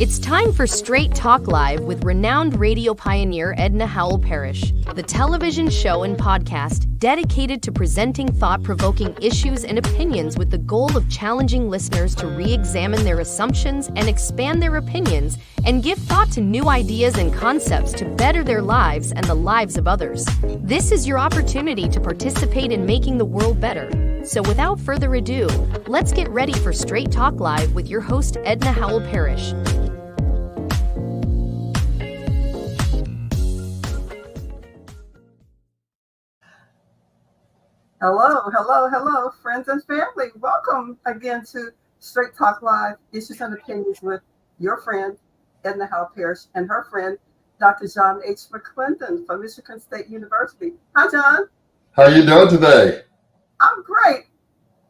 It's time for Straight Talk Live with renowned radio pioneer Edna Howell Parrish, the television show and podcast dedicated to presenting thought-provoking issues and opinions with the goal of challenging listeners to re-examine their assumptions and expand their opinions and give thought to new ideas and concepts to better their lives and the lives of others. This is your opportunity to participate in making the world better. So without further ado, let's get ready for Straight Talk Live with your host Edna Howell Parrish. Hello, friends and family. Welcome again to Straight Talk Live, Issues and Opinions with your friend, Edna Howell Parrish, and her friend, Dr. John H. McClendon from Michigan State University. Hi, John. How are you doing today? I'm great.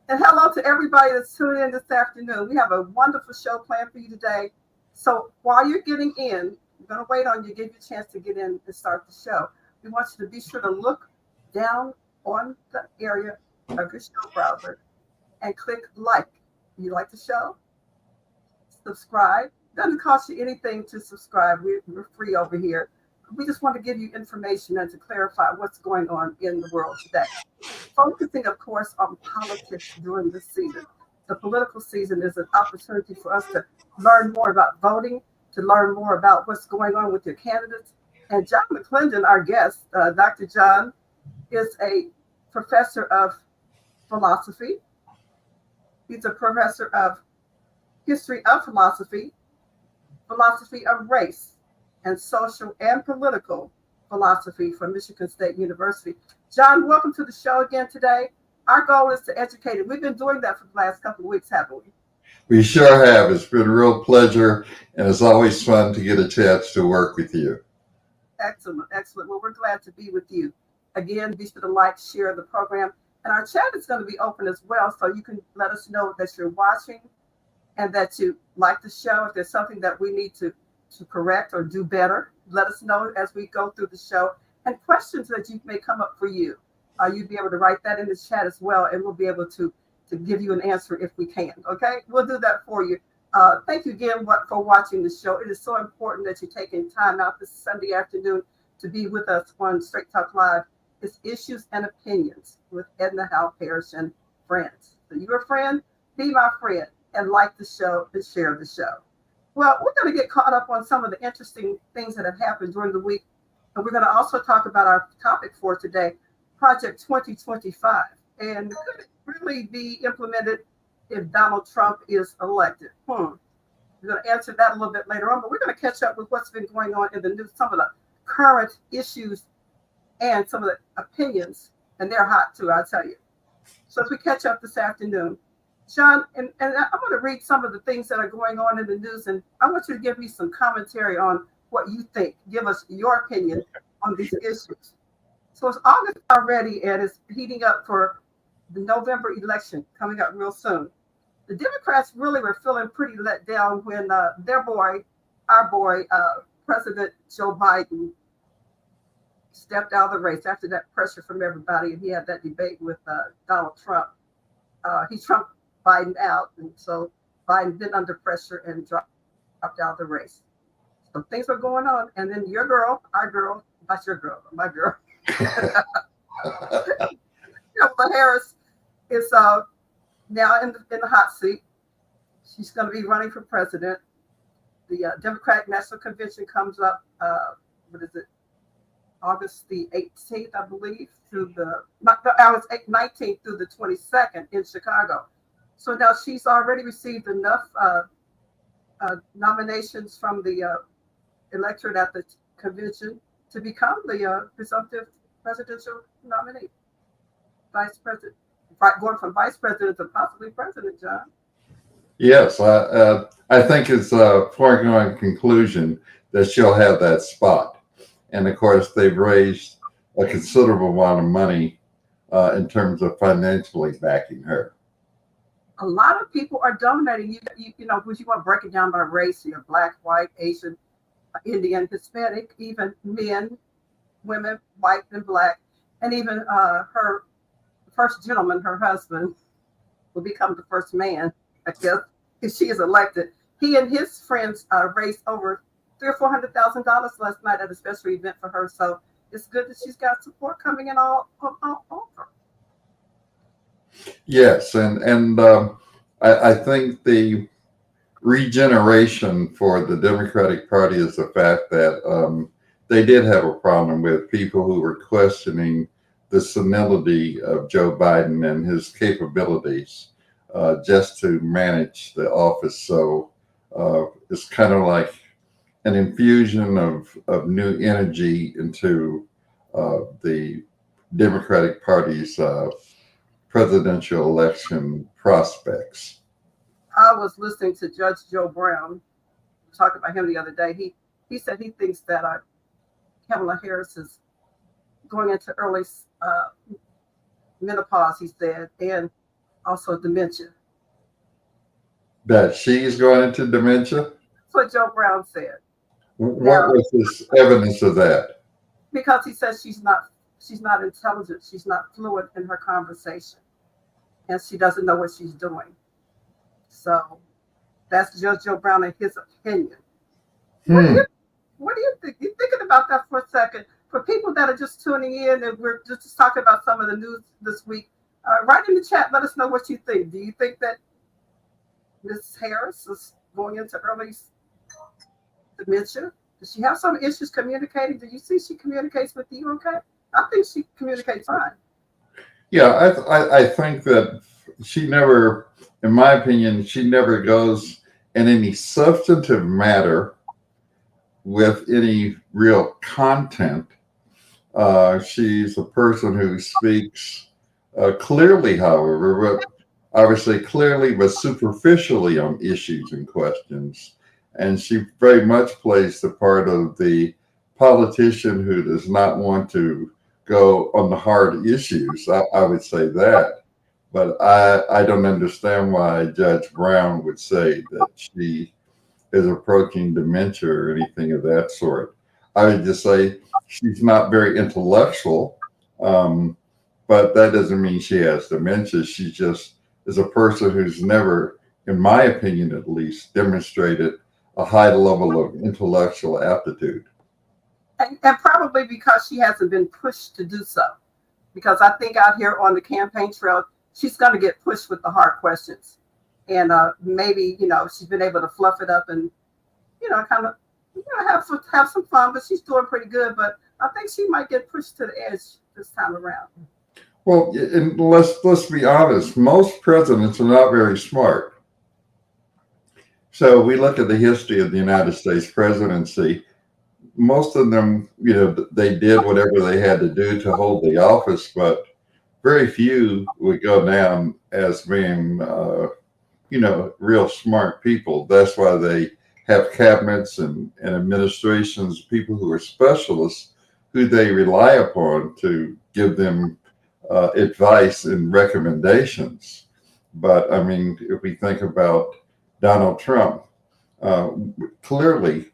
And hello to everybody that's tuning in this afternoon. We have a wonderful show planned for you today. So while you're getting in, we're going to wait on you, give you a chance to get in and start the show. We want you to be sure to look down on the area of your show browser and click like. You like the show? Subscribe. Doesn't cost you anything to subscribe. We're free over here. We just want to give you information and to clarify what's going on in the world today. Focusing, of course, on politics during this season. The political season is an opportunity for us to learn more about voting, to learn more about what's going on with your candidates. And John McClendon, our guest, Dr. John, is a professor of philosophy. He's a professor of history of philosophy, philosophy of race, and social and political philosophy from Michigan State University. John, welcome to the show again today. Our goal is to educate, and we've been doing that for the last couple of weeks, haven't we? We sure have. It's been a real pleasure, and it's always fun to get a chance to work with you. Excellent. Well, we're glad to be with you. Again, be sure to like, share the program. And our chat is going to be open as well, so you can let us know that you're watching and that you like the show. If there's something that we need to correct or do better, let us know as we go through the show. And questions that may come up for you. You'd be able to write that in the chat as well, and we'll be able to give you an answer if we can. Okay? We'll do that for you. Thank you again for watching the show. It is so important that you're taking time out this Sunday afternoon to be with us on Straight Talk Live. It's Issues and Opinions with Edna Howell Parrish and friends. So you're a friend, be my friend, and like the show and share the show. Well, we're going to get caught up on some of the interesting things that have happened during the week. And we're going to also talk about our topic for today, Project 2025. And could it really be implemented if Donald Trump is elected? We're going to answer that a little bit later on, but we're going to catch up with what's been going on in the news, some of the current issues and some of the opinions, and they're hot too, I'll tell you. So as we catch up this afternoon, John, and I'm going to read some of the things that are going on in the news, and I want you to give me some commentary on what you think. Give us your opinion on these issues. So it's August already, and it's heating up for the November election coming up real soon. The Democrats really were feeling pretty let down when our boy, President Joe Biden, stepped out of the race after that pressure from everybody, and he had that debate with Donald Trump. He trumped Biden out, and so Biden been under pressure and dropped out of the race. So things were going on, and then my girl, Kamala Harris is now in the hot seat. She's going to be running for president. The Democratic National Convention comes up, August the 18th, I believe, through the 19th through the 22nd in Chicago. So now she's already received enough nominations from the electorate at the convention to become the presumptive presidential nominee. Vice president, going from vice president to possibly president, John. Yes, I think it's a foregone conclusion that she'll have that spot. And of course, they've raised a considerable amount of money in terms of financially backing her. A lot of people are donating. You know, would you want to break it down by race? You're Black, white, Asian, Indian, Hispanic, even men, women, white and Black, and even her first gentleman, her husband, will become the first man, I guess, if she is elected. he and his friends raised over $300,000 or $400,000 last night at a special event for her. So it's good that she's got support coming in all over. Yes, and I think the regeneration for the Democratic Party is the fact that they did have a problem with people who were questioning the senility of Joe Biden and his capabilities just to manage the office. So it's kind of like an infusion of new energy into the Democratic Party's presidential election prospects. I was listening to Judge Joe Brown talk about him the other day. He said he thinks that Kamala Harris is going into early menopause, he said, and also dementia. That she's going into dementia? That's what Joe Brown said. What was this evidence of that? Because he says she's not intelligent, she's not fluent in her conversation, and she doesn't know what she's doing. So that's Judge Joe Brown and his opinion. What do you think? You're thinking about that for a second. For people that are just tuning in and we're just talking about some of the news this week, write in the chat, let us know what you think. Do you think that Ms. Harris is going into early dementia? Does she have some issues communicating? Do you see she communicates with you okay? I think she communicates fine. Yeah, I think that she never, in my opinion, she never goes in any substantive matter with any real content. She's a person who speaks clearly, however, but obviously clearly, but superficially on issues and questions. And she very much plays the part of the politician who does not want to go on the hard issues. I would say that. But I don't understand why Judge Brown would say that she is approaching dementia or anything of that sort. I would just say she's not very intellectual, but that doesn't mean she has dementia. She just is a person who's never, in my opinion at least, demonstrated a high level of intellectual aptitude. And probably because she hasn't been pushed to do so. Because I think out here on the campaign trail, she's going to get pushed with the hard questions. And maybe, she's been able to fluff it up and, kind of, have some fun, but she's doing pretty good. But I think she might get pushed to the edge this time around. Well, and let's be honest, most presidents are not very smart. So we look at the history of the United States presidency. Most of them, they did whatever they had to do to hold the office, but very few would go down as being, real smart people. That's why they have cabinets and administrations, people who are specialists who they rely upon to give them advice and recommendations. But I mean, if we think about Donald Trump, clearly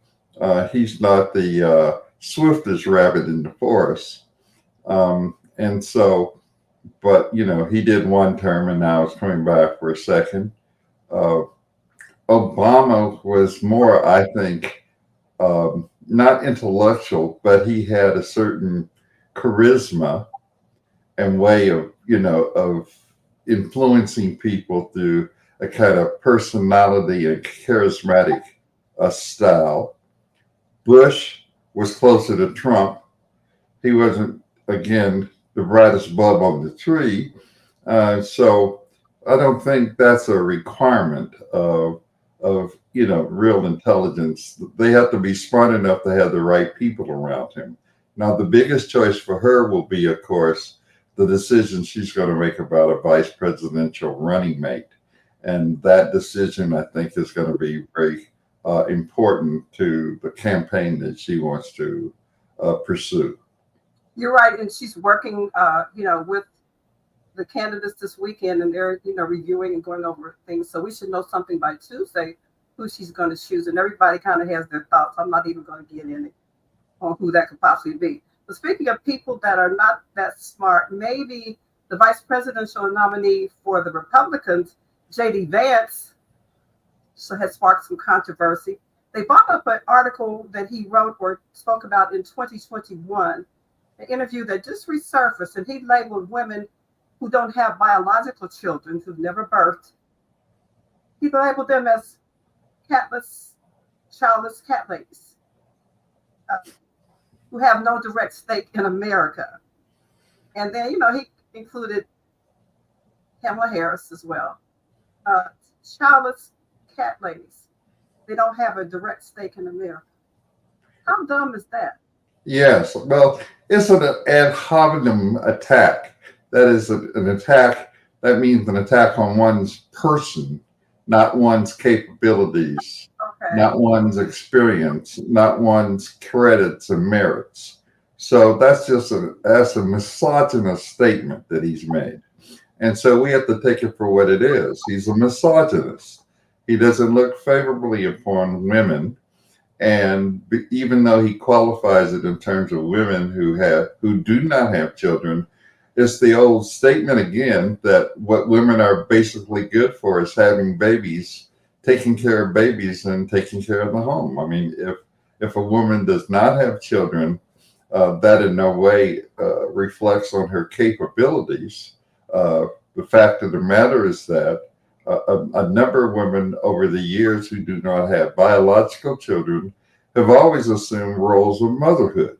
he's not the swiftest rabbit in the forest. And so, but, he did one term and now it's coming back for a second. Obama was more, I think, not intellectual, but he had a certain charisma and way of, of influencing people through a kind of personality and charismatic style. Bush was closer to Trump. He wasn't, again, the brightest bulb on the tree. So I don't think that's a requirement of real intelligence. They have to be smart enough to have the right people around him. Now, the biggest choice for her will be, of course, the decision she's going to make about a vice presidential running mate. And that decision, I think, is going to be very important to the campaign that she wants to pursue. You're right. And she's working, with the candidates this weekend, and they're, reviewing and going over things. So we should know something by Tuesday who she's going to choose. And everybody kind of has their thoughts. I'm not even going to get in it on who that could possibly be. But speaking of people that are not that smart, maybe the vice presidential nominee for the Republicans, J.D. Vance, so has sparked some controversy. They brought up an article that he wrote or spoke about in 2021, an interview that just resurfaced, and he labeled women who don't have biological children, who've never birthed. He labeled them as catless, childless cat ladies, who have no direct stake in America. And then, he included Kamala Harris as well. Childless cat ladies. They don't have a direct stake in America. How dumb is that? Yes. Well, it's an ad hominem attack. That is an attack. That means an attack on one's person, not one's capabilities, not one's experience, not one's credits and merits. So that's a misogynist statement that he's made. And so we have to take it for what it is. He's a misogynist. He doesn't look favorably upon women. And even though he qualifies it in terms of women who do not have children, it's the old statement again that what women are basically good for is having babies, taking care of babies, and taking care of the home. I mean, if a woman does not have children, that in no way reflects on her capabilities. The fact of the matter is that a number of women over the years who do not have biological children have always assumed roles of motherhood.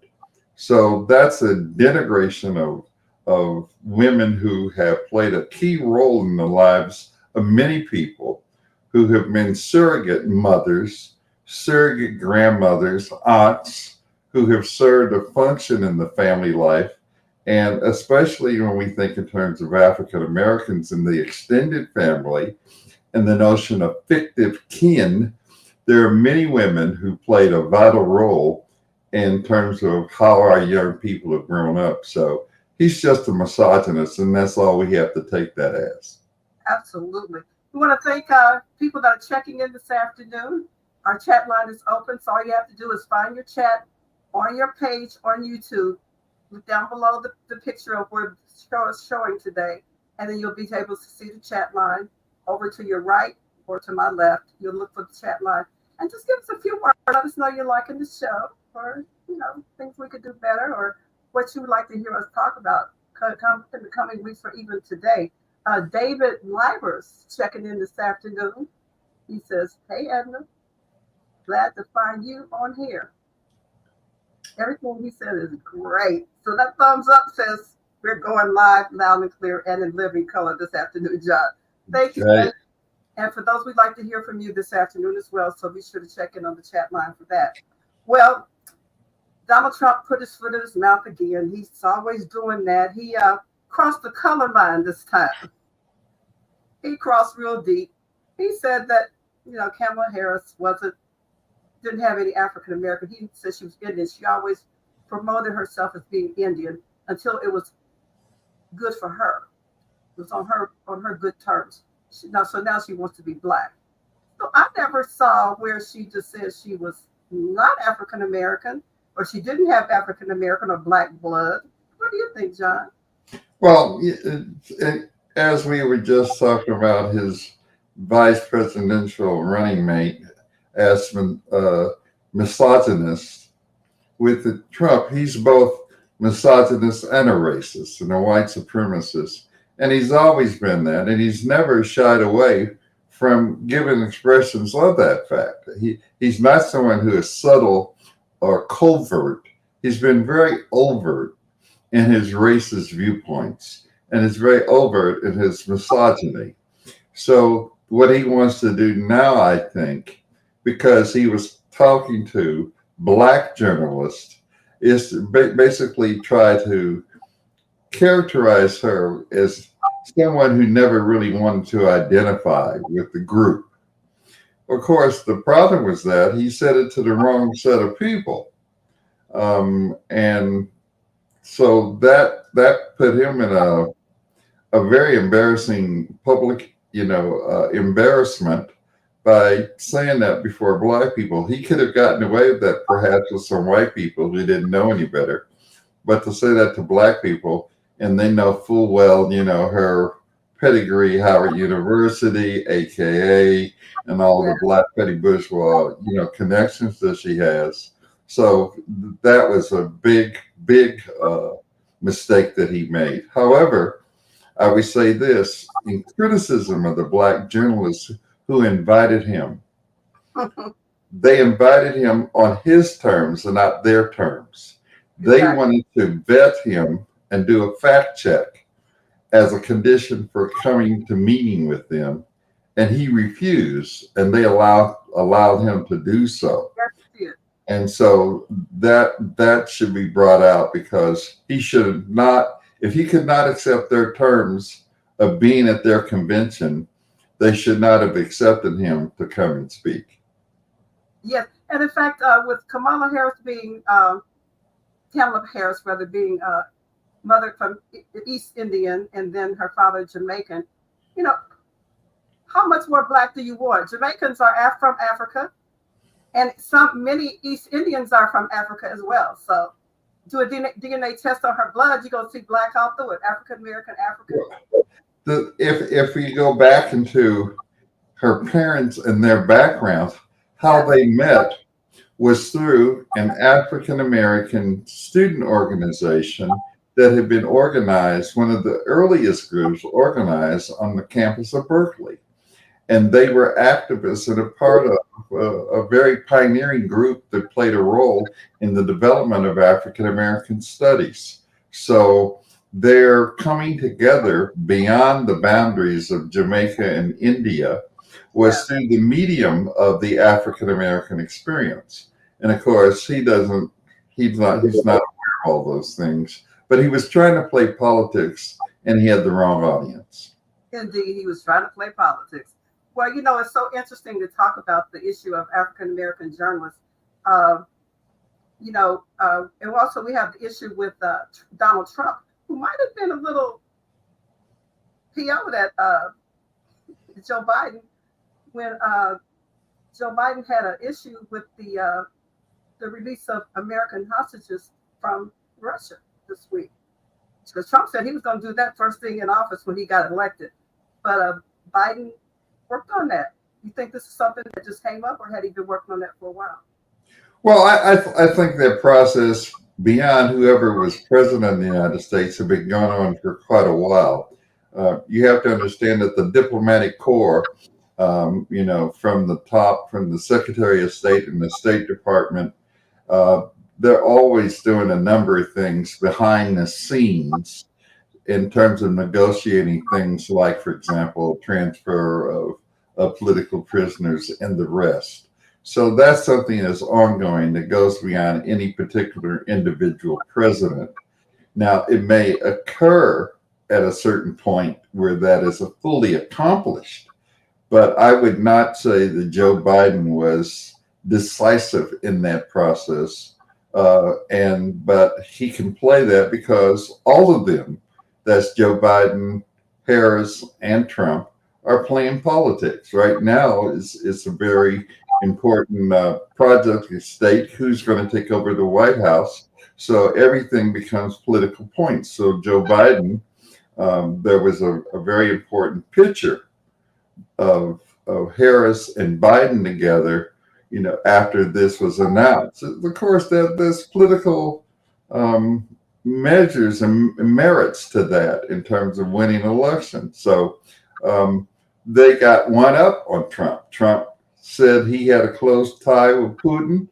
So that's a denigration of women who have played a key role in the lives of many people, who have been surrogate mothers, surrogate grandmothers, aunts, who have served a function in the family life. And especially when we think in terms of African Americans in the extended family and the notion of fictive kin, there are many women who played a vital role in terms of how our young people have grown up. So he's just a misogynist, and that's all we have to take that as. Absolutely. We want to thank people that are checking in this afternoon. Our chat line is open, so all you have to do is find your chat on your page on YouTube. Look down below the picture of where the show is showing today, and then you'll be able to see the chat line. Over to your right or to my left, you'll look for the chat line. And just give us a few words. Let us know you're liking the show, or things we could do better, or what you would like to hear us talk about in the coming weeks or even today. David Livers checking in this afternoon. He says, "Hey Edna, glad to find you on here." Everything he said is great. So that thumbs up says we're going live, loud and clear, and in living color this afternoon, John. Thank you. Right. And for those, we'd like to hear from you this afternoon as well. So be sure to check in on the chat line for that. Well, Donald Trump put his foot in his mouth again. He's always doing that. He crossed the color line this time. He crossed real deep. He said that, Kamala Harris didn't have any African American. He said she was Indian. She always promoted herself as being Indian until it was good for her. It was on her good terms. So now she wants to be Black. So I never saw where she just said she was not African American, or she didn't have African American or Black blood. What do you think, John? Well, as we were just talking about his vice presidential running mate as misogynist, with Trump, he's both misogynist and a racist and a white supremacist. And he's always been that, and he's never shied away from giving expressions of that fact. He's not someone who is subtle or covert. He's been very overt in his racist viewpoints, and is very overt in his misogyny. So what he wants to do now, I think, because he was talking to Black journalists, is to basically try to characterize her as someone who never really wanted to identify with the group. Of course, the problem was that he said it to the wrong set of people. And so that put him in a very embarrassing public, embarrassment by saying that before Black people. He could have gotten away with that perhaps with some white people who didn't know any better. But to say that to Black people, and they know full well, her pedigree, Howard University, AKA, and all Yeah. the black petty bourgeois, connections that she has. So that was a big mistake that he made. However, I would say this in criticism of the black journalists who invited him. They invited him on his terms and not their terms. They Exactly. wanted to vet him and do a fact check as a condition for coming to meeting with them, and he refused, and they allowed him to do so. Yes, he did. And so that should be brought out, because he should not, if he could not accept their terms of being at their convention, they should not have accepted him to come and speak. Yes, and in fact, with Kamala Harris rather being mother from East Indian and then her father Jamaican, how much more black do you want? Jamaicans are from Africa, and many East Indians are from Africa as well. So do a DNA test on her blood, you're gonna see black all through it, African American, African. If we go back into her parents and their background, how they met was through an African American student organization that had been organized, one of the earliest groups organized on the campus of Berkeley. And they were activists and a part of a very pioneering group that played a role in the development of African American studies. So they're coming together beyond the boundaries of Jamaica and India was through the medium of the African American experience. And of course, he's not aware of all those things, but he was trying to play politics and he had the wrong audience. Indeed, he was trying to play politics. Well, it's so interesting to talk about the issue of African American journalists. And also we have the issue with Donald Trump, who might have been a little PO'd at Joe Biden when Joe Biden had an issue with the release of American hostages from Russia this week. Because Trump said he was going to do that first thing in office when he got elected. But Biden worked on that. You think this is something that just came up, or had he been working on that for a while? Well, I think that process beyond whoever was president of the United States had been going on for quite a while. You have to understand that the diplomatic corps, from the top, from the Secretary of State and the State Department, they're always doing a number of things behind the scenes in terms of negotiating things like, for example, transfer of political prisoners and the rest. So that's something that's ongoing that goes beyond any particular individual president. Now, it may occur at a certain point where that is fully accomplished, but I would not say that Joe Biden was decisive in that process. But he can play that because all of them, that's Joe Biden, Harris, and Trump, are playing politics. Right now it's a very important project at stake. Who's going to take over the White House? So everything becomes political points. So Joe Biden, there was a very important picture of Harris and Biden together, after this was announced. Of course, there's political measures and merits to that in terms of winning elections. So they got one up on Trump. Trump said he had a close tie with Putin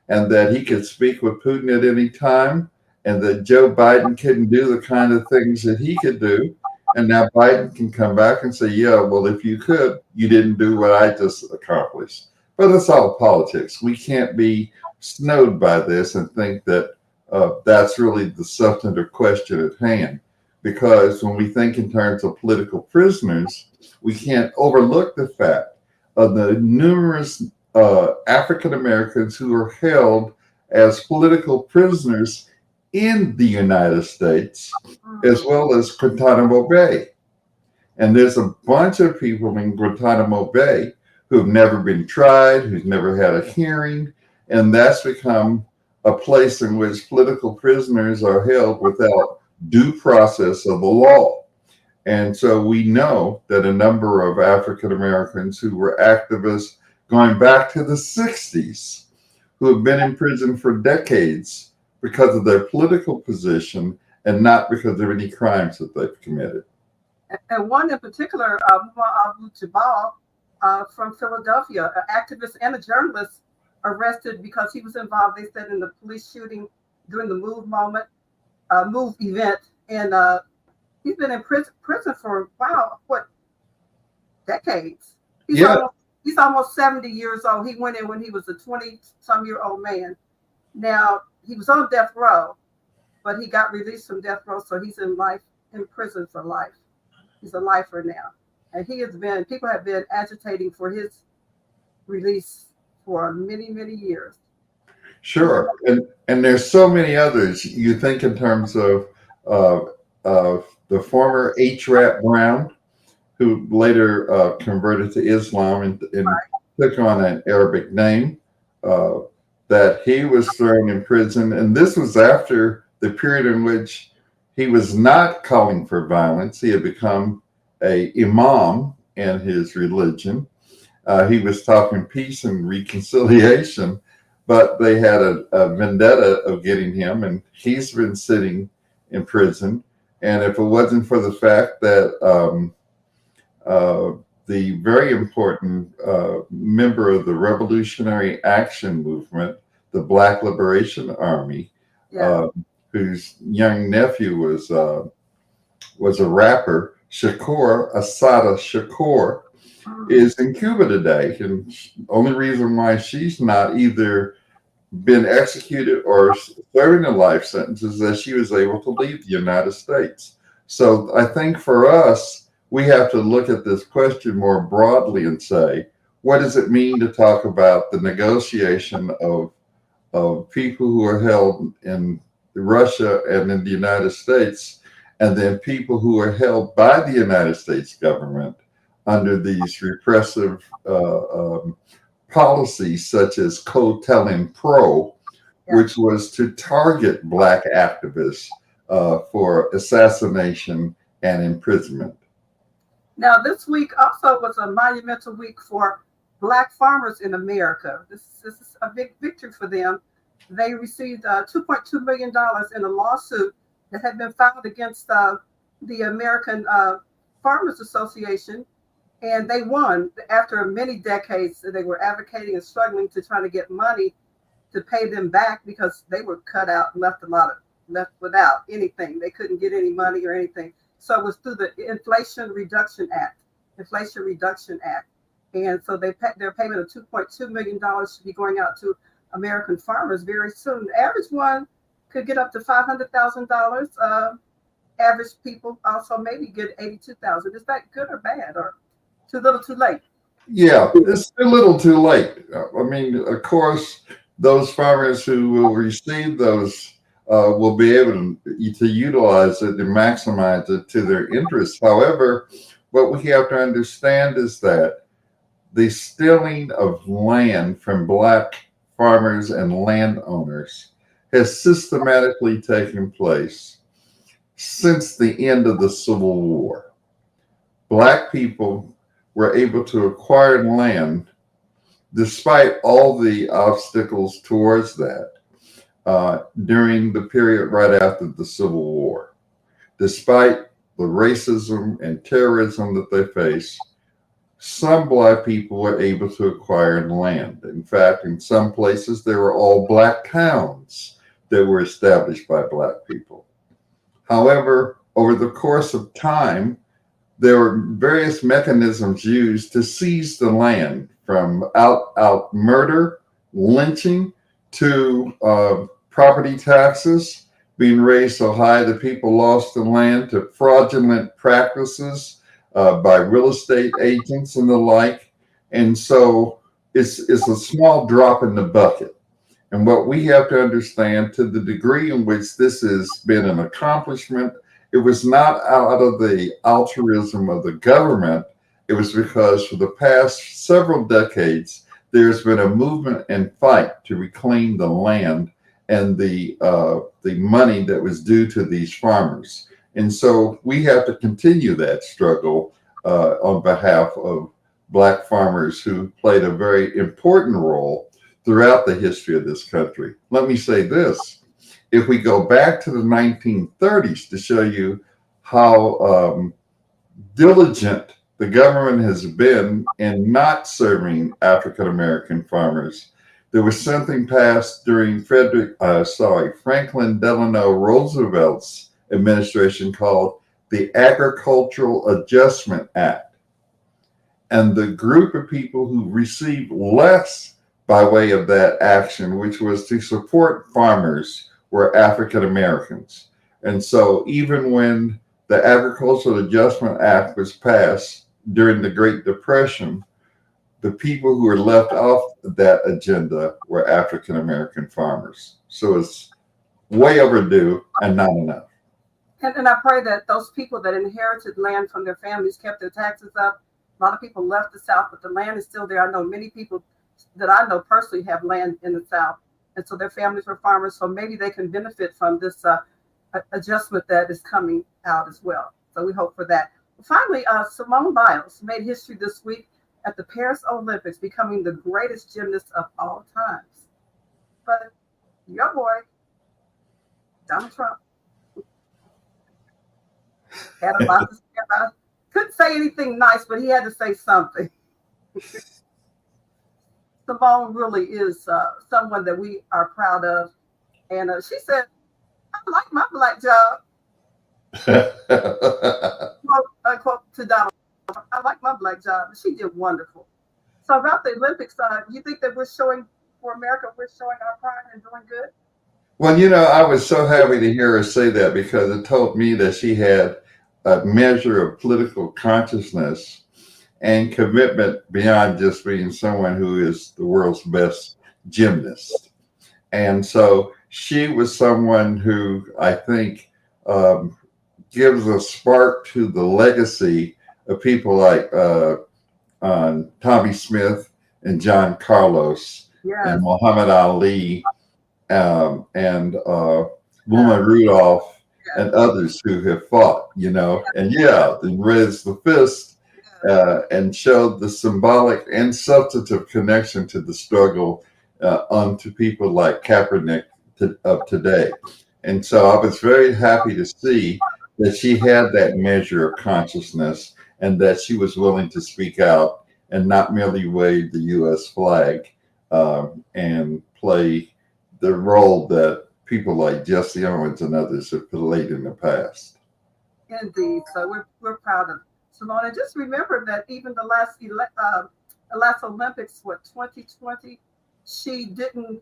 and that he could speak with Putin at any time, and that Joe Biden couldn't do the kind of things that he could do. And now Biden can come back and say, yeah, well, if you could, you didn't do what I just accomplished. But it's all politics. We can't be snowed by this and think that that's really the substantive question at hand. Because when we think in terms of political prisoners, we can't overlook the fact of the numerous African Americans who are held as political prisoners in the United States, as well as Guantanamo Bay. And there's a bunch of people in Guantanamo Bay who've never been tried, who've never had a hearing, and that's become a place in which political prisoners are held without due process of the law. And so we know that a number of African Americans who were activists going back to the 60s, who have been in prison for decades because of their political position and not because of any crimes that they've committed. And one in particular, Abu Jabal from Philadelphia, an activist and a journalist, arrested because he was involved, they said, in the police shooting during the MOVE event. And he's been in prison for, wow, what, decades? He's almost 70 years old. He went in when he was a 20-some-year-old man. Now, he was on death row, but he got released from death row, so he's in prison for life. He's a lifer now. And people have been agitating for his release for many, many years. Sure. And there's so many others. You think in terms of the former H. Brown, who later converted to Islam and took on an Arabic name, that he was thrown in prison. And this was after the period in which he was not calling for violence. He had become an imam in his religion. He was talking peace and reconciliation, but they had a vendetta of getting him, and he's been sitting in prison. And if it wasn't for the fact that the very important member of the Revolutionary Action Movement, the Black Liberation Army, whose young nephew was a rapper, Assata Shakur, is in Cuba today. And the only reason why she's not either been executed or serving a life sentence is that she was able to leave the United States. So I think for us, we have to look at this question more broadly and say, what does it mean to talk about the negotiation of people who are held in Russia and in the United States, and then people who are held by the United States government under these repressive policies such as COTELIN-PRO, which was to target Black activists for assassination and imprisonment. Now, this week also was a monumental week for Black farmers in America. This is a big victory for them. They received $2.2 million in a lawsuit that had been filed against the American Farmers Association. And they won after many decades. They were advocating and struggling to try to get money to pay them back because they were cut out and left without anything. They couldn't get any money or anything. So it was through the Inflation Reduction Act. And so their payment of $2.2 million should be going out to American farmers very soon. The average one could get up to $500,000. Average people also maybe get $82,000. Is that good or bad, or too little, too late? Yeah, it's a little too late. I mean, of course, those farmers who will receive those will be able to utilize it and maximize it to their interests. However, what we have to understand is that the stealing of land from Black farmers and landowners has systematically taken place since the end of the Civil War. Black people were able to acquire land despite all the obstacles towards that during the period right after the Civil War. Despite the racism and terrorism that they faced, some Black people were able to acquire land. In fact, in some places, there were all Black towns that were established by Black people. However, over the course of time, there were various mechanisms used to seize the land, from out murder, lynching, to property taxes being raised so high that people lost the land, to fraudulent practices by real estate agents and the like. And so it's a small drop in the bucket. And what we have to understand, to the degree in which this has been an accomplishment, it was not out of the altruism of the government. It was because for the past several decades, there's been a movement and fight to reclaim the land and the money that was due to these farmers. And so we have to continue that struggle on behalf of Black farmers who played a very important role throughout the history of this country. Let me say this. If we go back to the 1930s to show you how diligent the government has been in not serving African American farmers, there was something passed during Franklin Delano Roosevelt's administration called the Agricultural Adjustment Act. And the group of people who received less by way of that action, which was to support farmers, were African Americans. And so even when the Agricultural Adjustment Act was passed during the Great Depression, the people who were left off that agenda were African American farmers. So it's way overdue and not enough. And I pray that those people that inherited land from their families kept their taxes up. A lot of people left the South, but the land is still there. I know many people that I know personally have land in the South, and so their families were farmers. So maybe they can benefit from this adjustment that is coming out as well. So we hope for that. Finally, Simone Biles made history this week at the Paris Olympics, becoming the greatest gymnast of all times. But your boy, Donald Trump, had a lot to say about it. Couldn't say anything nice, but he had to say something. Simone really is someone that we are proud of. And she said, I like my black job. Quote to Donald Trump, I like my black job. She did wonderful. So about the Olympics, you think that we're showing, for America, we're showing our pride and doing good? Well, I was so happy to hear her say that because it told me that she had a measure of political consciousness and commitment beyond just being someone who is the world's best gymnast. And so she was someone who I think gives a spark to the legacy of people like Tommy Smith and John Carlos and Muhammad Ali and Wilma Rudolph and others who have fought, and raised the fist and showed the symbolic and substantive connection to the struggle onto people like Kaepernick of today. And so I was very happy to see that she had that measure of consciousness and that she was willing to speak out and not merely wave the U.S. flag and play the role that people like Jesse Owens and others have played in the past. Indeed. So we're proud of Simone. And just remember that even the last Olympics, 2020, she didn't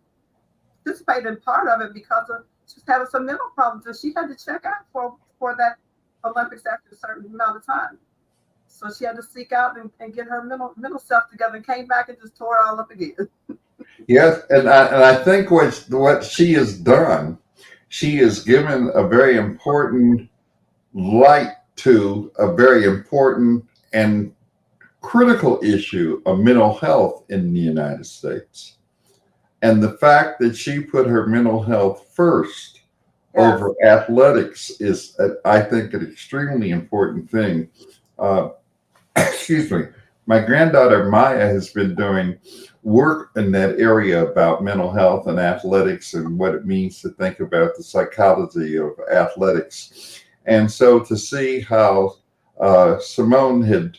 participate in part of it because she was having some mental problems, and she had to check out for that Olympics after a certain amount of time. So she had to seek out and get her mental self together, and came back and just tore it all up again. Yes, and I think what she has done, she has given a very important light to a very important and critical issue of mental health in the United States. And the fact that she put her mental health first over athletics is, I think, an extremely important thing. Excuse me. My granddaughter Maya has been doing work in that area about mental health and athletics and what it means to think about the psychology of athletics. And so to see how Simone had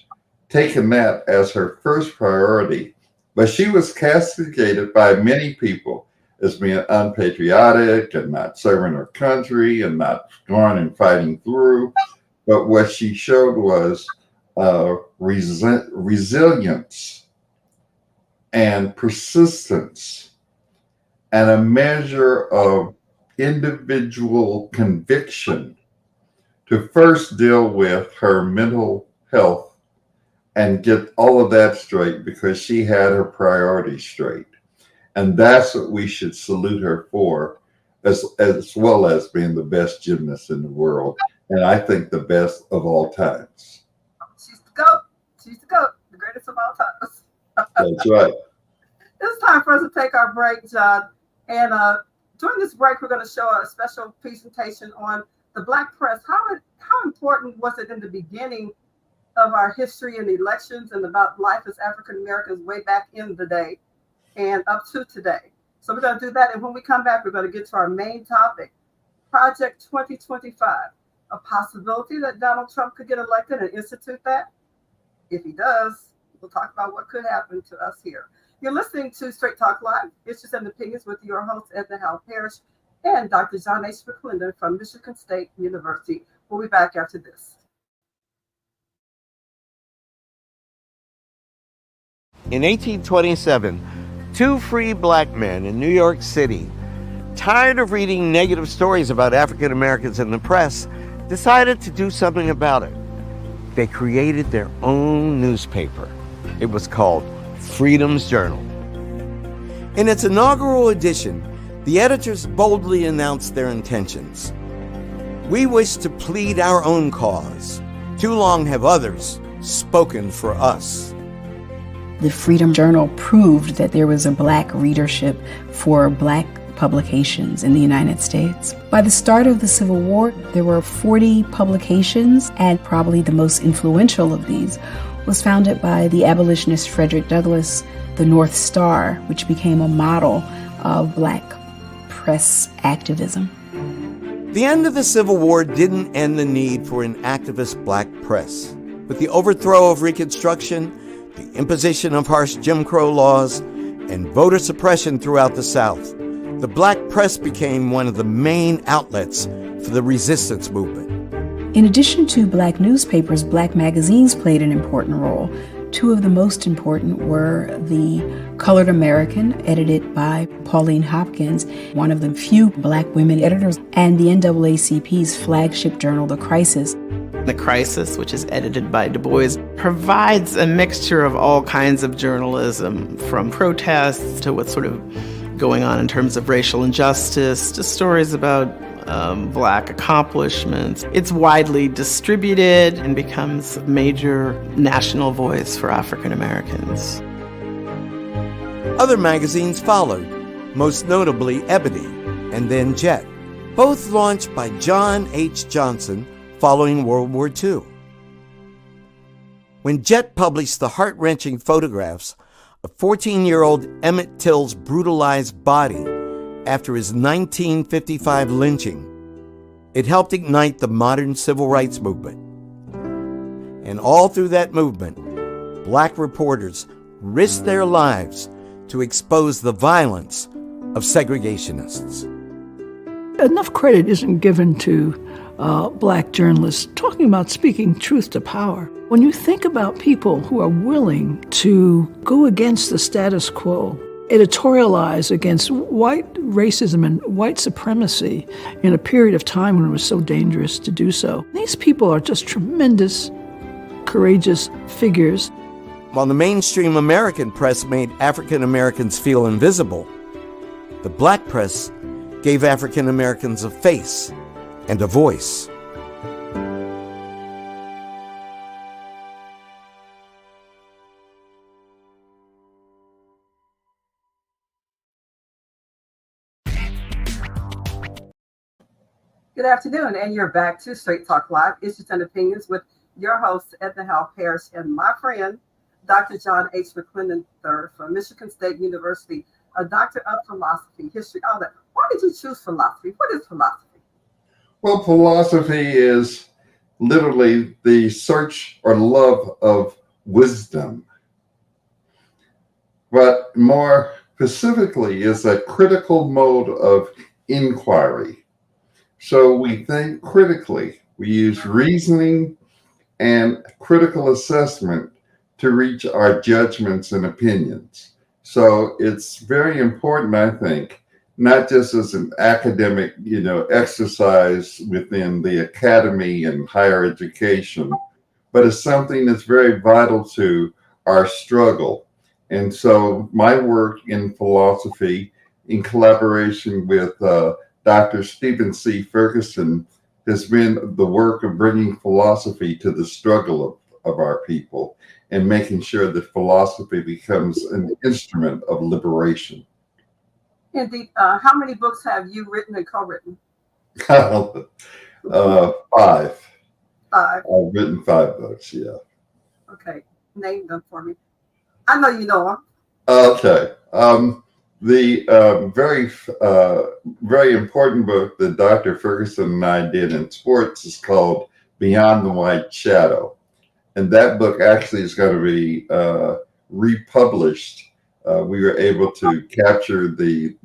taken that as her first priority, but she was castigated by many people as being unpatriotic and not serving her country and not going and fighting through. But what she showed was resilience and persistence and a measure of individual conviction to first deal with her mental health and get all of that straight because she had her priorities straight. And that's what we should salute her for, as well as being the best gymnast in the world. And I think the best of all times. She's the GOAT. She's the GOAT, the greatest of all times. That's right. It's time for us to take our break, John. And during this break, we're going to show a special presentation on the Black press, how how important was it in the beginning of our history and elections and about life as African Americans way back in the day and up to today? So we're going to do that. And when we come back, we're going to get to our main topic, Project 2025, a possibility that Donald Trump could get elected and institute that. If he does, we'll talk about what could happen to us here. You're listening to Straight Talk Live, Issues and Opinions with your host, Edna Howell Parrish, and Dr. John H. McClendon from Michigan State University. We'll be back after this. In 1827, two free black men in New York City, tired of reading negative stories about African Americans in the press, decided to do something about it. They created their own newspaper. It was called Freedom's Journal. In its inaugural edition, the editors boldly announced their intentions. We wish to plead our own cause. Too long have others spoken for us. The Freedom Journal proved that there was a black readership for black publications in the United States. By the start of the Civil War, there were 40 publications, and probably the most influential of these was founded by the abolitionist Frederick Douglass, the North Star, which became a model of black press activism. The end of the Civil War didn't end the need for an activist black press. With the overthrow of Reconstruction, the imposition of harsh Jim Crow laws, and voter suppression throughout the South, the black press became one of the main outlets for the resistance movement. In addition to black newspapers, black magazines played an important role. Two of the most important were the Colored American, edited by Pauline Hopkins, one of the few black women editors, and the NAACP's flagship journal, The Crisis. The Crisis, which is edited by Du Bois, provides a mixture of all kinds of journalism, from protests to what's sort of going on in terms of racial injustice, to stories about black accomplishments. It's widely distributed and becomes a major national voice for African Americans. Other magazines followed, most notably Ebony and then Jet, both launched by John H. Johnson following World War II. When Jet published the heart-wrenching photographs of 14-year-old Emmett Till's brutalized body after his 1955 lynching, it helped ignite the modern civil rights movement. And all through that movement, black reporters risked their lives to expose the violence of segregationists. Enough credit isn't given to black journalists talking about speaking truth to power. When you think about people who are willing to go against the status quo, editorialize against white racism and white supremacy in a period of time when it was so dangerous to do so, these people are just tremendous, courageous figures. While the mainstream American press made African Americans feel invisible, the black press gave African Americans a face and a voice. Good afternoon, and you're back to Straight Talk Live, Issues and Opinions with your host, Edna Howell Parrish, and my friend, Dr. John H. McClendon III from Michigan State University, a doctor of philosophy, history, all that. Why did you choose philosophy? What is philosophy? Well, philosophy is literally the search or love of wisdom. But more specifically, is a critical mode of inquiry. So we think critically. We use reasoning and critical assessment to reach our judgments and opinions. So it's very important, I think, not just as an academic, exercise within the academy and higher education, but as something that's very vital to our struggle. And so my work in philosophy, in collaboration with Dr. Stephen C. Ferguson, has been the work of bringing philosophy to the struggle of our people and making sure that philosophy becomes an instrument of liberation. Indeed. How many books have you written and co-written? 5. 5. I've written 5 books, yeah. Okay, name them for me. I know you know them. Okay. The very important book that Dr. Ferguson and I did in sports is called Beyond the White Shadow. And that book actually is going to be republished. We were able to capture the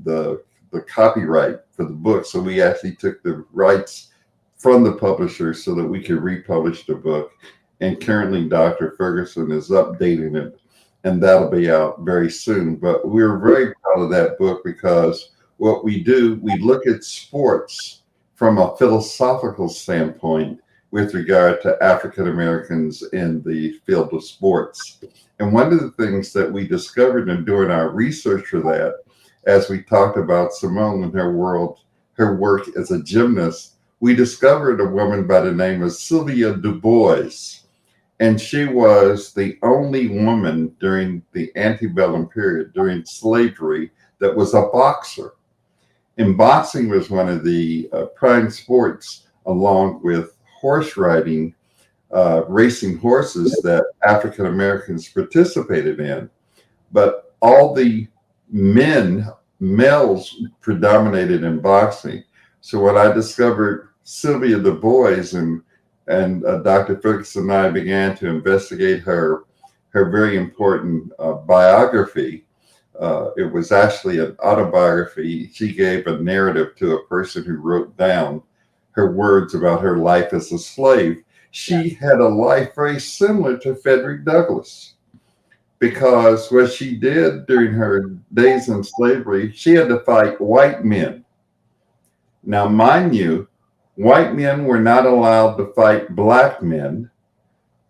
copyright for the book. So we actually took the rights from the publisher so that we could republish the book. And currently Dr. Ferguson is updating it, and that'll be out very soon. But we're very proud of that book because what we do, we look at sports from a philosophical standpoint with regard to African Americans in the field of sports. And one of the things that we discovered in doing our research for that, as we talked about Simone and her work as a gymnast, we discovered a woman by the name of Sylvia Du Bois. And she was the only woman during the antebellum period, during slavery, that was a boxer. And boxing was one of the prime sports, along with horse riding, racing horses, that African Americans participated in. But all the males predominated in boxing. So when I discovered Sylvia Du Bois and Dr. Ferguson and I began to investigate her very important biography. It was actually an autobiography. She gave a narrative to a person who wrote down her words about her life as a slave. She had a life very similar to Frederick Douglass, because what she did during her days in slavery, she had to fight white men. Now, mind you, white men were not allowed to fight black men,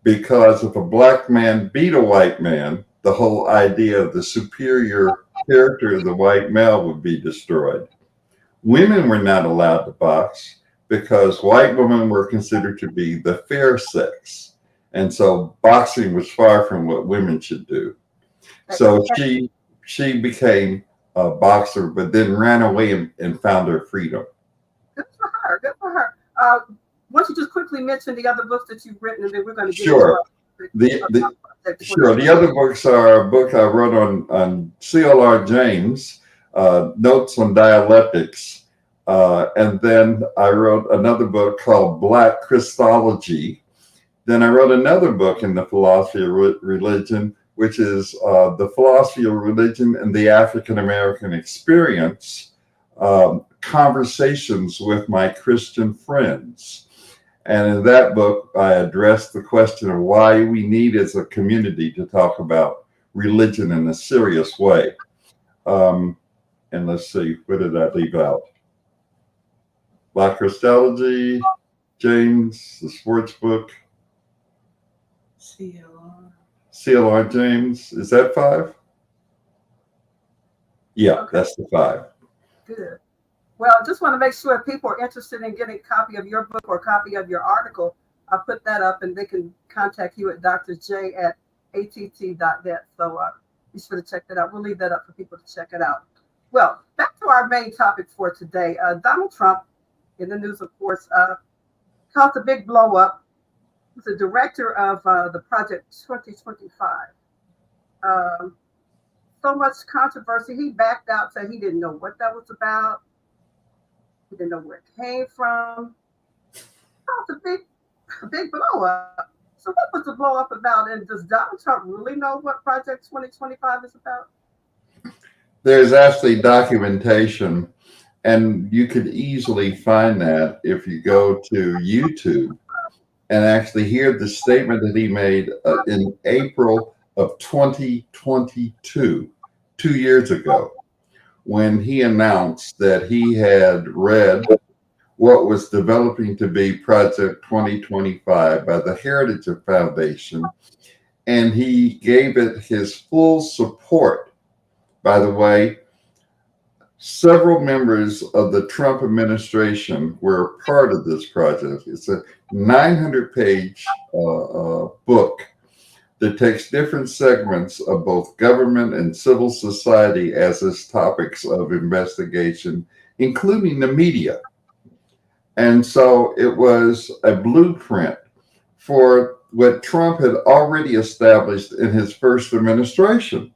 because if a black man beat a white man, the whole idea of the superior character of the white male would be destroyed. Women were not allowed to box because white women were considered to be the fair sex. And so boxing was far from what women should do. So she became a boxer, but then ran away and found her freedom. Good for her. Good for her. Why don't you just quickly mention the other books that you've written, and then we're going to get Sure. The other books are a book I wrote on C.L.R. James, Notes on Dialectics. And then I wrote another book called Black Christology. Then I wrote another book in the philosophy of religion, which is The Philosophy of Religion and the African American Experience, Conversations with My Christian Friends. And in that book, I addressed the question of why we need as a community to talk about religion in a serious way. And let's see, what did I leave out? Black Christology, James, the sports book. C.L.R. James. Is that 5? Yeah, okay. That's the 5. Good. Well, just want to make sure if people are interested in getting a copy of your book or a copy of your article, I'll put that up and they can contact you at drj@att.net. So be sure to check that out. We'll leave that up for people to check it out. Well, back to our main topic for today. Donald Trump, in the news, of course, caused a big blow up. He's the director of the Project 2025. So much controversy. He backed out, said he didn't know what that was about. He didn't know where it came from. That was a big blow up. So what was the blow up about? And does Donald Trump really know what Project 2025 is about? There's actually documentation, and you could easily find that if you go to YouTube and actually hear the statement that he made in April of 2022, 2 years ago, when he announced that he had read what was developing to be Project 2025 by the Heritage Foundation, and he gave it his full support. By the way, several members of the Trump administration were part of this project. It's a 900-page book that takes different segments of both government and civil society as its topics of investigation, including the media. And so it was a blueprint for what Trump had already established in his first administration.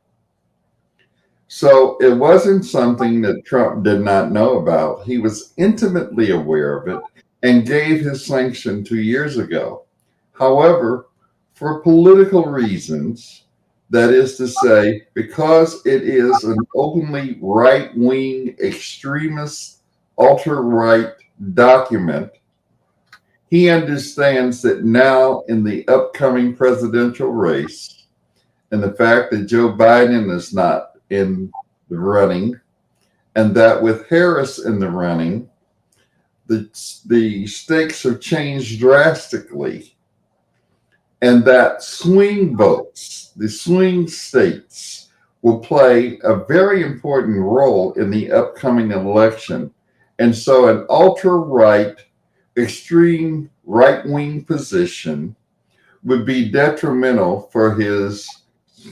So it wasn't something that Trump did not know about. He was intimately aware of it and gave his sanction 2 years ago. However, for political reasons, that is to say, because it is an openly right wing, extremist, ultra right document, he understands that now in the upcoming presidential race, and the fact that Joe Biden is not in the running, and that with Harris in the running, the stakes have changed drastically, and that swing votes, the swing states, will play a very important role in the upcoming election. And so an ultra-right, extreme right-wing position would be detrimental for his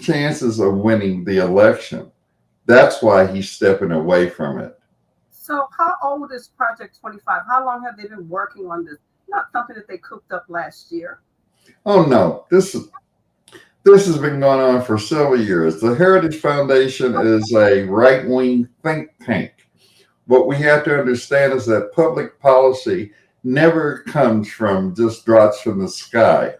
chances of winning the election. That's why he's stepping away from it. So how old is Project 25? How long have they been working on this? Not something that they cooked up last year. Oh no, this has been going on for several years. The Heritage Foundation is a right-wing think tank. What we have to understand is that public policy never comes from just drops from the sky.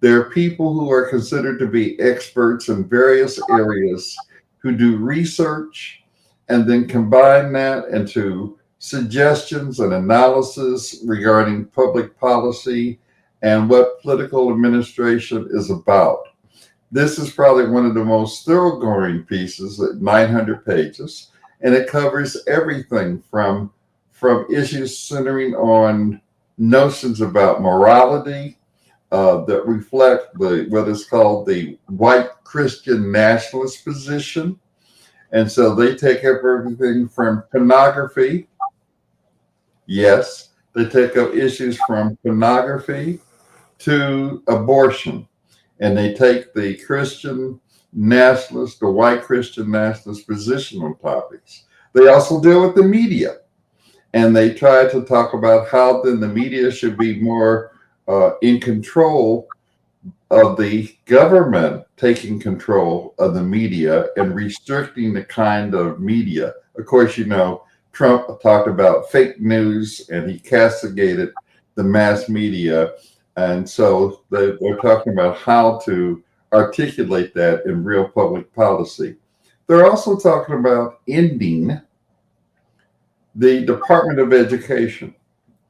There are people who are considered to be experts in various areas who do research and then combine that into suggestions and analysis regarding public policy and what political administration is about. This is probably one of the most thoroughgoing pieces at 900 pages, and it covers everything from issues centering on notions about morality, that reflect what is called the white Christian nationalist position. And so they take up everything from pornography. Yes, they take up issues from pornography to abortion. And they take the Christian nationalist, the white Christian nationalist position on topics. They also deal with the media. And they try to talk about how then the media should be more in control of the government, taking control of the media and restricting the kind of media. Of course, you know, Trump talked about fake news and he castigated the mass media. And so they're talking about how to articulate that in real public policy. They're also talking about ending the Department of Education.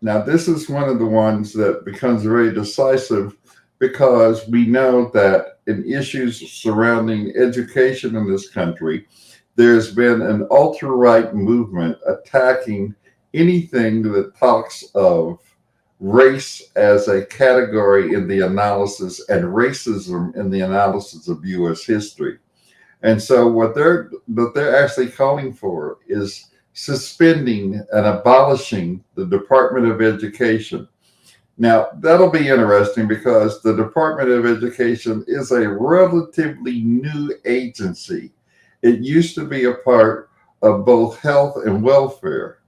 Now, this is one of the ones that becomes very decisive because we know that in issues surrounding education in this country, there's been an ultra-right movement attacking anything that talks of race as a category in the analysis and racism in the analysis of U.S. history. And so what they're actually calling for is suspending and abolishing the Department of Education. Now, that'll be interesting because the Department of Education is a relatively new agency. It used to be a part of both health and welfare.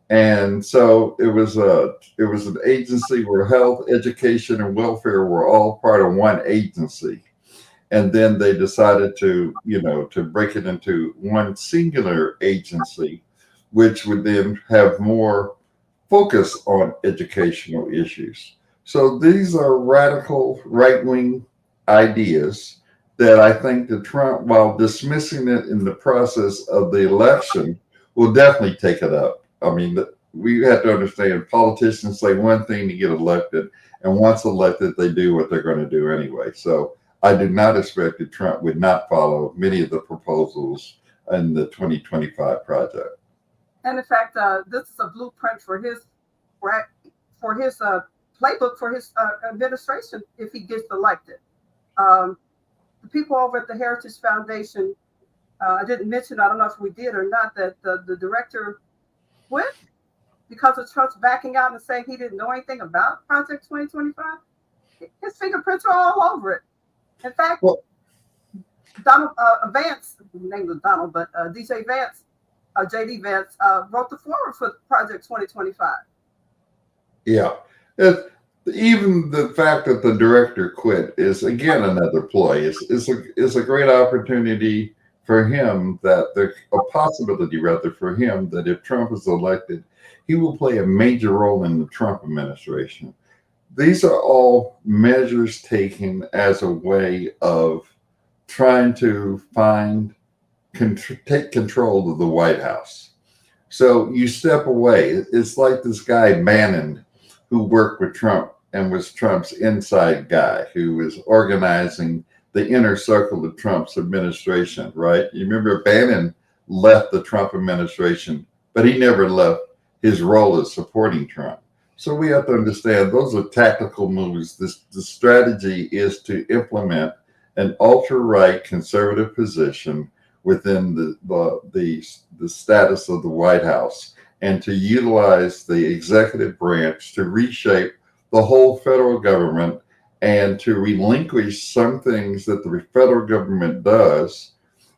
And so it was an agency where health, education, and welfare were all part of one agency. And then they decided to break it into one singular agency, which would then have more focus on educational issues. So these are radical right-wing ideas that I think that Trump, while dismissing it in the process of the election, will definitely take it up. I mean, we have to understand politicians say one thing to get elected, and once elected, they do what they're going to do anyway. So I do not expect that Trump would not follow many of the proposals in the 2025 project. And in fact, this is a blueprint for his playbook for his administration if he gets elected. The people over at the Heritage Foundation, I didn't mention, I don't know if we did or not, that the director quit because of Trump's backing out and saying he didn't know anything about Project 2025. His fingerprints are all over it. In fact, Donald Vance, his name was Donald, but DJ Vance, JD Vance, wrote the foreword for Project 2025. Yeah. even the fact that the director quit is again another ploy. Is a great opportunity for him, that there a possibility rather for him that if Trump is elected, he will play a major role in the Trump administration. These are all measures taken as a way of trying to take control of the White House. So you step away. It's like this guy Bannon, who worked with Trump and was Trump's inside guy, who was organizing the inner circle of Trump's administration, right? You remember Bannon left the Trump administration, but he never left his role as supporting Trump. So we have to understand those are tactical moves. The strategy is to implement an ultra-right conservative position within the status of the White House, and to utilize the executive branch to reshape the whole federal government and to relinquish some things that the federal government does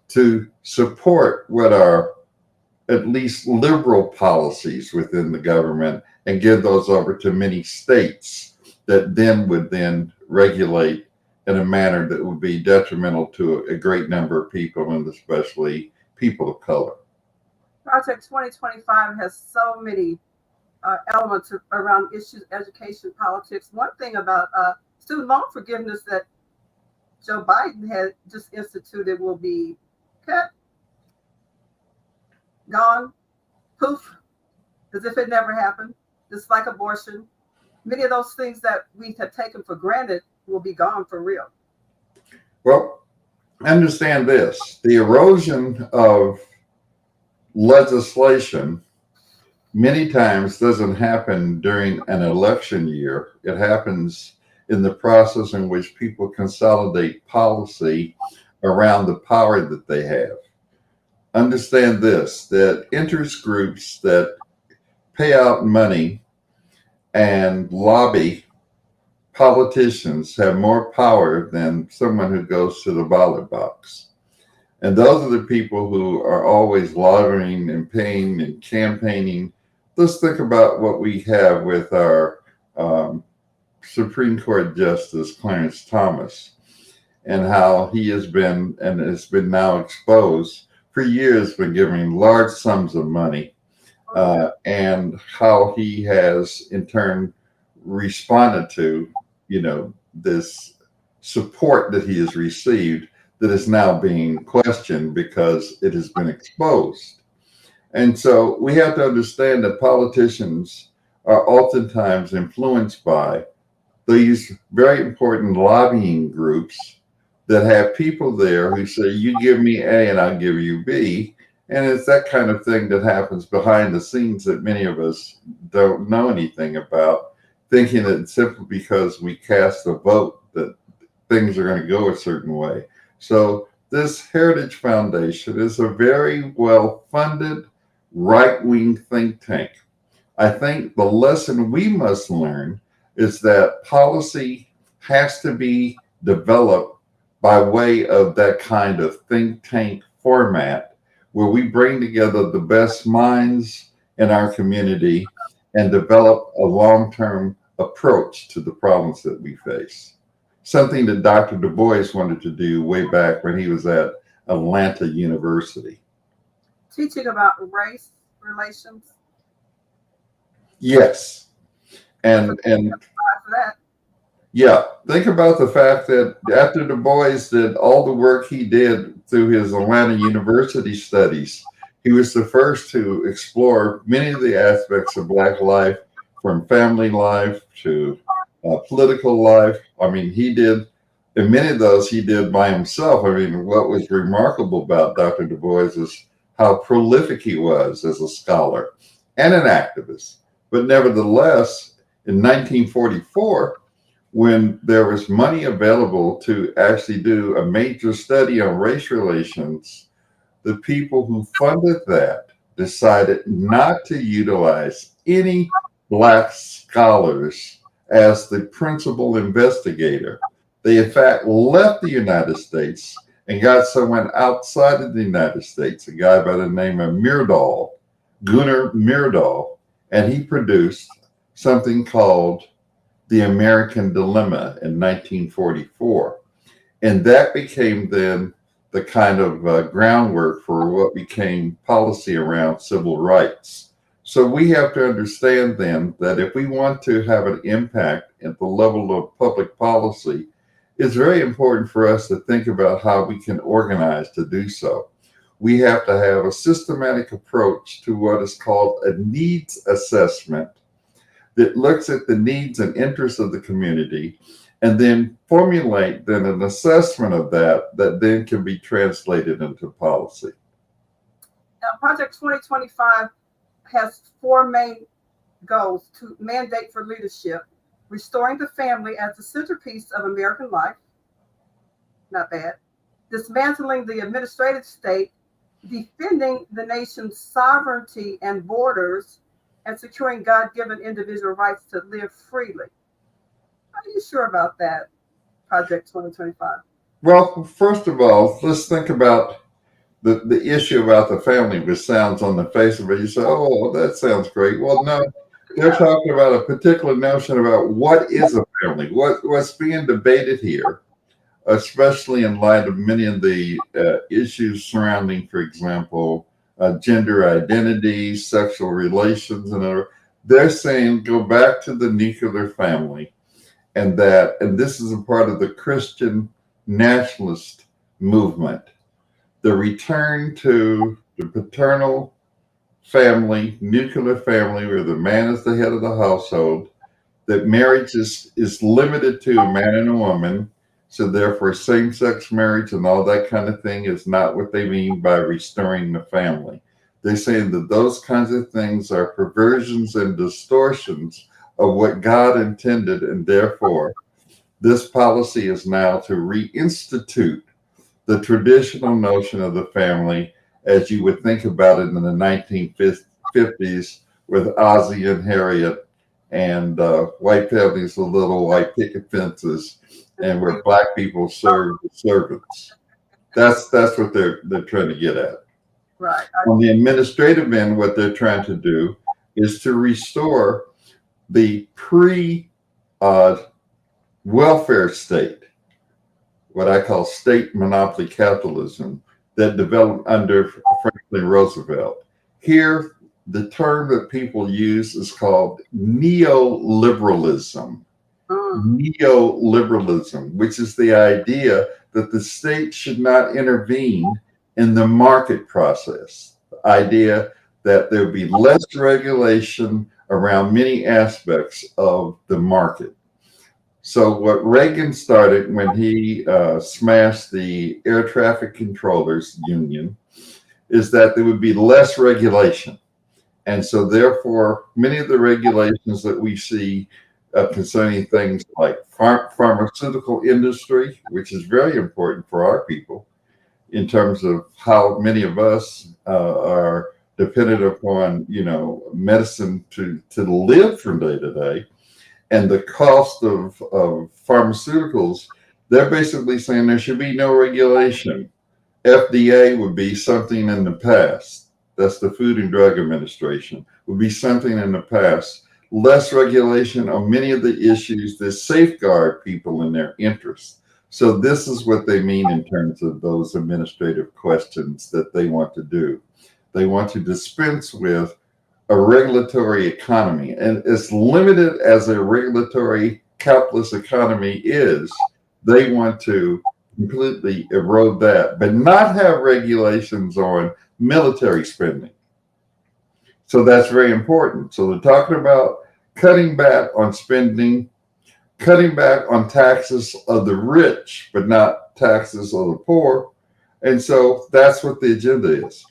to support what are at least liberal policies within the government, and give those over to many states that would regulate in a manner that would be detrimental to a great number of people, and especially people of color. Project 2025 has so many elements around issues, education, politics. One thing about student loan forgiveness that Joe Biden had just instituted will be cut, gone, poof, as if it never happened, just like abortion. Many of those things that we have taken for granted will be gone for real. Well, understand this. The erosion of legislation many times doesn't happen during an election year. It happens in the process in which people consolidate policy around the power that they have. Understand this, that interest groups that pay out money and lobby politicians have more power than someone who goes to the ballot box. And those are the people who are always lobbying and paying and campaigning. Let's think about what we have with our Supreme Court Justice Clarence Thomas, and how he has been, and has been now exposed for years, been giving large sums of money, and how he has in turn responded to, this support that he has received that is now being questioned because it has been exposed. And so we have to understand that politicians are oftentimes influenced by these very important lobbying groups that have people there who say, you give me A and I'll give you B. And it's that kind of thing that happens behind the scenes that many of us don't know anything about, thinking that simply because we cast a vote that things are going to go a certain way. So this Heritage Foundation is a very well-funded right-wing think tank. I think the lesson we must learn is that policy has to be developed by way of that kind of think tank format, where we bring together the best minds in our community and develop a long-term approach to the problems that we face. Something that Dr. Du Bois wanted to do way back when he was at Atlanta University. Teaching about race relations. Yes. And yeah, think about the fact that after Du Bois did all the work he did through his Atlanta University studies, he was the first to explore many of the aspects of Black life, from family life to political life. I mean, he did, and many of those he did by himself. I mean, what was remarkable about Dr. Du Bois is how prolific he was as a scholar and an activist. But nevertheless, in 1944, when there was money available to actually do a major study on race relations, the people who funded that decided not to utilize any Black scholars as the principal investigator. They, in fact, left the United States and got someone outside of the United States, a guy by the name of Gunnar Myrdal, and he produced something called The American Dilemma in 1944. And that became then the kind of groundwork for what became policy around civil rights. So we have to understand then that if we want to have an impact at the level of public policy, it's very important for us to think about how we can organize to do so. We have to have a systematic approach to what is called a needs assessment that looks at the needs and interests of the community and then formulate then an assessment of that then can be translated into policy. Now, Project 2025 has four main goals: to mandate for leadership, restoring the family as the centerpiece of American life, not bad, dismantling the administrative state, defending the nation's sovereignty and borders, and securing God-given individual rights to live freely. Are you sure about that, Project 2025? Well, first of all, let's think about the issue about the family, which sounds on the face of it, you say, oh, that sounds great. Well, no, they're talking about a particular notion about what is a family, what's being debated here, especially in light of many of the issues surrounding, for example, gender identity, sexual relations, and other. They're saying go back to the nuclear family, and this is a part of the Christian nationalist movement. The return to the paternal family, nuclear family, where the man is the head of the household, that marriage is limited to a man and a woman. So therefore, same-sex marriage and all that kind of thing is not what they mean by restoring the family. They're saying that those kinds of things are perversions and distortions of what God intended, and therefore, this policy is now to reinstitute the traditional notion of the family as you would think about it in the 1950s with Ozzie and Harriet and white families with little white picket fences and where black people serve as servants. That's what they're trying to get at. Right. On the administrative end, what they're trying to do is to restore the pre-welfare state, what I call state monopoly capitalism, that developed under Franklin Roosevelt. Here, the term that people use is called neoliberalism. Neoliberalism, which is the idea that the state should not intervene in the market process. The idea that there be less regulation around many aspects of the market. So what Reagan started when he smashed the air traffic controllers union is that there would be less regulation. And so therefore, many of the regulations that we see concerning things like pharmaceutical industry, which is very important for our people in terms of how many of us are dependent upon, medicine to live from day to day, and the cost of pharmaceuticals, they're basically saying there should be no regulation. FDA would be something in the past. That's the Food and Drug Administration, would be something in the past. Less regulation on many of the issues that safeguard people in their interests. So this is what they mean in terms of those administrative questions that they want to do. They want to dispense with a regulatory economy. And as limited as a regulatory capitalist economy is, they want to completely erode that, but not have regulations on military spending. So that's very important. So they're talking about cutting back on spending, cutting back on taxes of the rich, but not taxes of the poor. And so that's what the agenda is.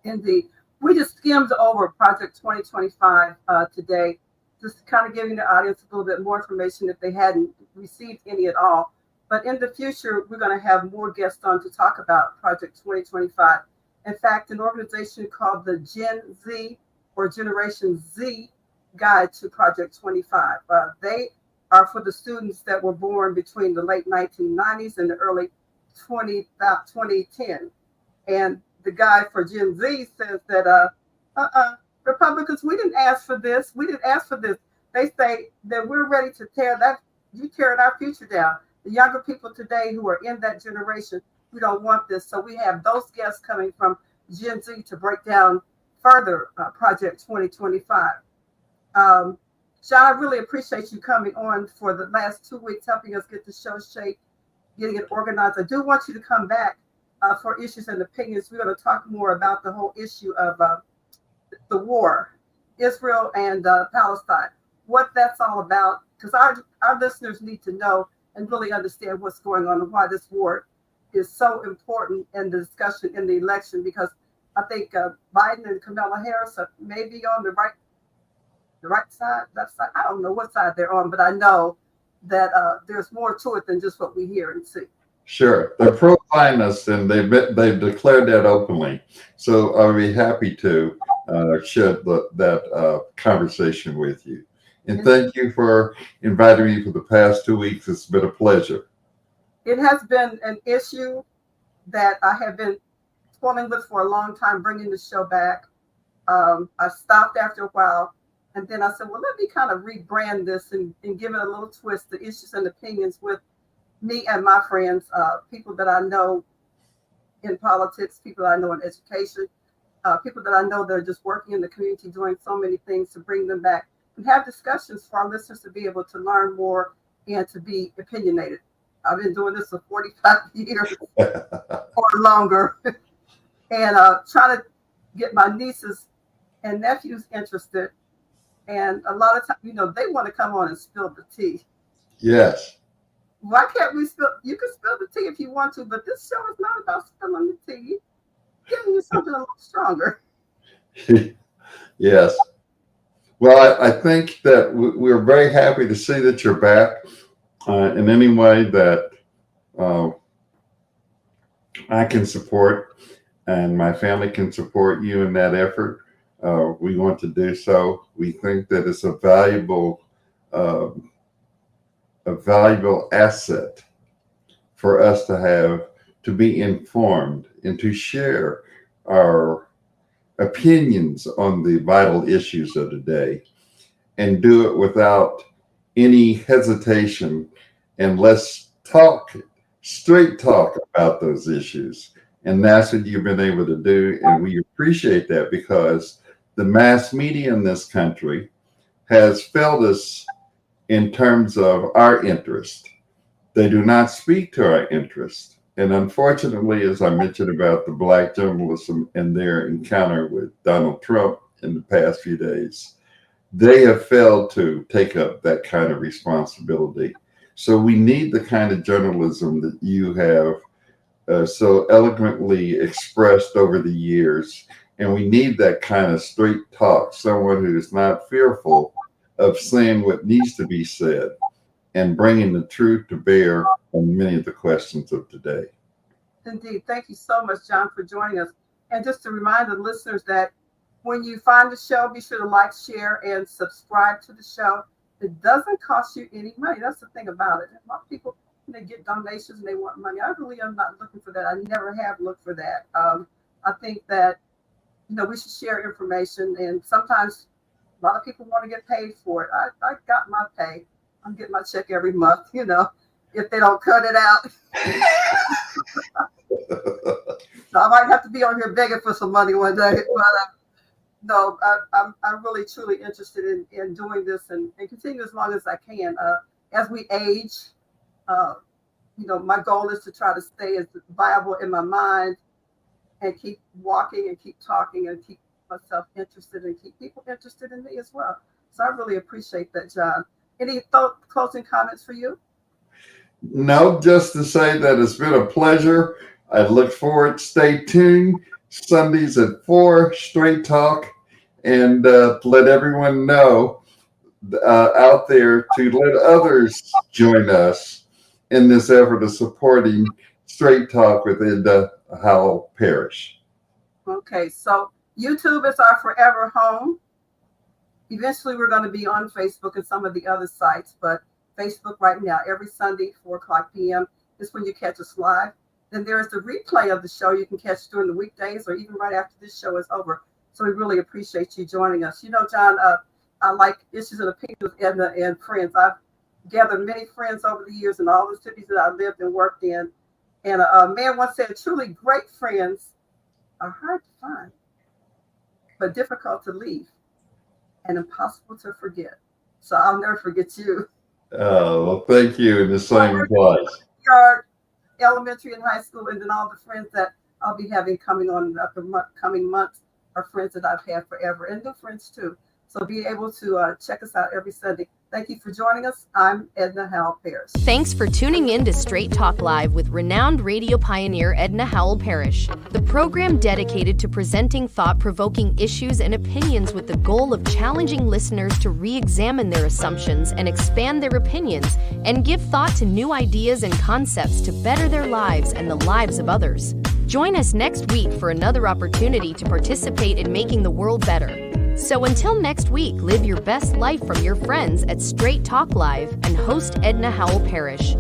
Indeed. We just skimmed over Project 2025 today, just kind of giving the audience a little bit more information if they hadn't received any at all. But in the future, we're going to have more guests on to talk about Project 2025. In fact, an organization called the Gen Z or Generation Z Guide to Project 25. They are for the students that were born between the late 1990s and the early 2010. And the guy for Gen Z says that Republicans, we didn't ask for this. We didn't ask for this. they say that we're ready to tearing our future down. The younger people today who are in that generation, we don't want this. So we have those guests coming from Gen Z to break down further Project 2025. Sean, I really appreciate you coming on for the last 2 weeks, helping us get the show shaped, getting it organized. I do want you to come back for issues and opinions. We're going to talk more about the whole issue of the war, Israel and Palestine, what that's all about, because our listeners need to know and really understand what's going on and why this war is so important in the discussion in the election, because I think Biden and Kamala Harris may be on the right side, left side. I don't know what side they're on, but I know that there's more to it than just what we hear and see. Sure, they're pro-Zionists, and they've declared that openly. So I'll be happy to share that conversation with you. And thank you for inviting me for the past 2 weeks. It's been a pleasure. It has been an issue that I have been toiling with for a long time, bringing the show back. I stopped after a while, and then I said, well, let me kind of rebrand this and give it a little twist, the issues and opinions with me and my friends, people that I know in politics, people that I know in education, people that I know that are just working in the community, doing so many things to bring them back and have discussions for our listeners to be able to learn more and to be opinionated. I've been doing this for 45 years or longer, and trying to get my nieces and nephews interested. And a lot of times, they want to come on and spill the tea. Yes. Why can't we spill? You can spill the tea if you want to, but this show is not about spilling the tea. Giving you something a little stronger. Yes. Well, I think that we're very happy to see that you're back in any way that I can support and my family can support you in that effort. We want to do so. We think that it's a valuable asset for us to have, to be informed and to share our opinions on the vital issues of the day, and do it without any hesitation, and let's straight talk about those issues. And that's what you've been able to do, and we appreciate that, because the mass media in this country has failed us in terms of our interest. They do not speak to our interest. And unfortunately, as I mentioned about the Black journalism and their encounter with Donald Trump in the past few days, they have failed to take up that kind of responsibility. So we need the kind of journalism that you have so eloquently expressed over the years. And we need that kind of straight talk, someone who is not fearful of saying what needs to be said and bringing the truth to bear on many of the questions of today. Indeed. Thank you so much, John, for joining us. And just to remind the listeners that when you find the show, be sure to like, share, and subscribe to the show. It doesn't cost you any money. That's the thing about it. A lot of people, they get donations and they want money. I really am not looking for that. I never have looked for that. I think that, we should share information, and sometimes a lot of people want to get paid for it. I got my pay. I'm getting my check every month, if they don't cut it out. So I might have to be on here begging for some money one day. But no, I'm really, truly interested in doing this and continue as long as I can. As we age, my goal is to try to stay as viable in my mind and keep walking and keep talking and keep myself interested and keep people interested in me as well. So I really appreciate that, John. Any closing comments for you? No, just to say that it's been a pleasure. I look forward. Stay tuned. Sundays at 4, Straight Talk, and let everyone know out there to let others join us in this effort of supporting Straight Talk within the Howell Parish. Okay, so YouTube is our forever home. Eventually, we're going to be on Facebook and some of the other sites, but Facebook right now, every Sunday, 4:00 p.m. is when you catch us live. Then there is the replay of the show you can catch during the weekdays or even right after this show is over. So we really appreciate you joining us. John, I like issues and opinions with Edna and friends. I've gathered many friends over the years in all the cities that I lived and worked in. And a man once said, truly great friends are hard to find, but difficult to leave and impossible to forget. So I'll never forget you. Oh, well, thank you. And the same applies. Our elementary and high school, and then all the friends that I'll be having coming on in the coming months are friends that I've had forever, and new friends too. So be able to check us out every Sunday. Thank you for joining us. I'm Edna Howell Parrish. Thanks for tuning in to Straight Talk Live with renowned radio pioneer Edna Howell Parrish, the program dedicated to presenting thought-provoking issues and opinions with the goal of challenging listeners to re-examine their assumptions and expand their opinions and give thought to new ideas and concepts to better their lives and the lives of others. Join us next week for another opportunity to participate in making the world better. So until next week, live your best life from your friends at Straight Talk Live and host Edna Howell Parrish.